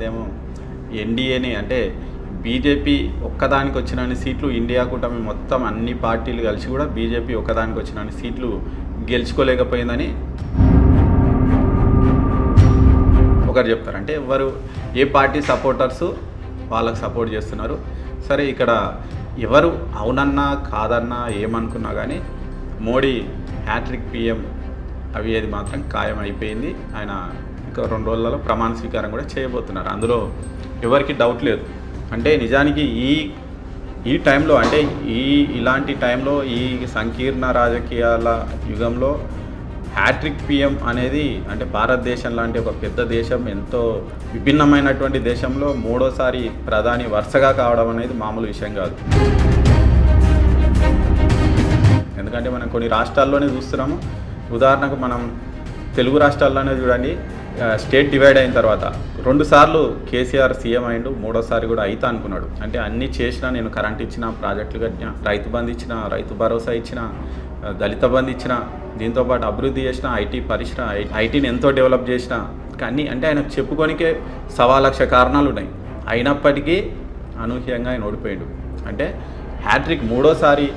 మందేమో ఎన్డీఏని అంటే బీజేపీ ఒక్కదానికి వచ్చినన్ని సీట్లు ఇండియా కూటమి మొత్తం అన్ని పార్టీలు కలిసి కూడా బీజేపీ ఒక్కదానికి వచ్చినన్ని సీట్లు గెలుచుకోలేకపోయిందని ఒకరు చెప్తారు. అంటే ఎవరు ఏ పార్టీ సపోర్టర్సు వాళ్ళకు సపోర్ట్ చేస్తున్నారు. సరే, ఇక్కడ ఎవరు అవునన్నా కాదన్నా ఏమనుకున్నా కానీ మోడీ హ్యాట్రిక్ పిఎం అయ్యేది మాత్రం ఖాయం అయిపోయింది. ఆయన ఇంకా 2 రోజులలో ప్రమాణ స్వీకారం కూడా చేయబోతున్నారు. అందులో ఎవరికి డౌట్ లేదు. అంటే నిజానికి ఈ టైంలో అంటే ఇలాంటి టైంలో ఈ సంకీర్ణ రాజకీయాల యుగంలో హ్యాట్రిక్ పిఎం అనేది అంటే భారతదేశం లాంటి ఒక పెద్ద దేశం, ఎంతో విభిన్నమైనటువంటి దేశంలో 3వ ప్రధాని వరుసగా కావడం అనేది మామూలు విషయం కాదు. ఎందుకంటే మనం కొన్ని రాష్ట్రాల్లోనే చూస్తున్నాము. ఉదాహరణకు మనం తెలుగు రాష్ట్రాల్లోనే చూడండి, స్టేట్ డివైడ్ అయిన తర్వాత 2 సార్లు కేసీఆర్ సీఎం అయిండు, 3వసారి కూడా అయితా అనుకున్నాడు. అంటే అన్నీ చేసినా, నేను కరెంట్ ఇచ్చిన, ప్రాజెక్టులు కట్టిన, రైతు బంధు ఇచ్చిన, రైతు భరోసా ఇచ్చిన, దళిత బంధు ఇచ్చిన, దీంతోపాటు అభివృద్ధి చేసిన, ఐటీని ఎంతో డెవలప్ చేసిన, కానీ అంటే ఆయనకు చెప్పుకోనికే 1,00,000 కారణాలు ఉన్నాయి. అయినప్పటికీ అనూహ్యంగా ఆయన ఓడిపోయాడు. అంటే హ్యాట్రిక్ 3వసారి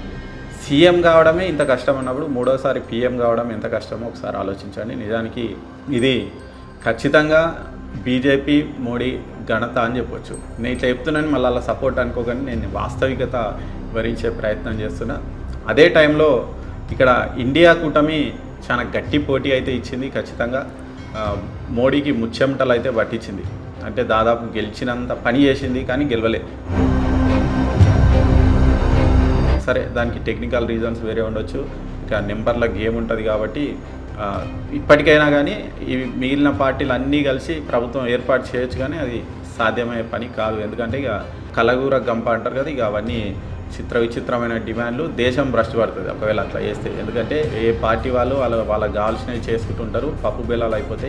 సీఎం కావడమే ఇంత కష్టం అన్నప్పుడు 3వసారి పీఎం కావడం ఎంత కష్టమో ఒకసారి ఆలోచించండి. నిజానికి ఇది ఖచ్చితంగా బీజేపీ మోడీ ఘనత అని చెప్పొచ్చు. నేను ఇట్లా చెప్తున్నాను, మళ్ళీ అలా సపోర్ట్ అనుకోగానే నేను వాస్తవికత వివరించే ప్రయత్నం చేస్తున్నా. అదే టైంలో ఇక్కడ ఇండియా కూటమి చాలా గట్టి పోటీ అయితే ఇచ్చింది. ఖచ్చితంగా మోడీకి ముచ్చెమటలు అయితే పట్టించింది. అంటే దాదాపు గెలిచినంత పని చేసింది, కానీ గెలవలేదు. సరే, దానికి టెక్నికల్ రీజన్స్ వేరే ఉండొచ్చు, ఇక నెంబర్ల గేమ్ ఉంటుంది. కాబట్టి ఇప్పటికైనా కానీ ఈ మిగిలిన పార్టీలు అన్నీ కలిసి ప్రభుత్వం ఏర్పాటు చేయొచ్చు, కానీ అది సాధ్యమయ్యే పని కాదు. ఎందుకంటే ఇక కలగూర గంప అంటారు కదా, ఇక అవన్నీ విచిత్రమైన డిమాండ్లు, దేశం భ్రష్టు పడుతుంది ఒకవేళ అట్లా చేస్తే. ఎందుకంటే ఏ పార్టీ వాళ్ళు వాళ్ళకి కావాల్సినవి చేసుకుంటుంటారు, పప్పు బెల్లాలు అయిపోతాయి.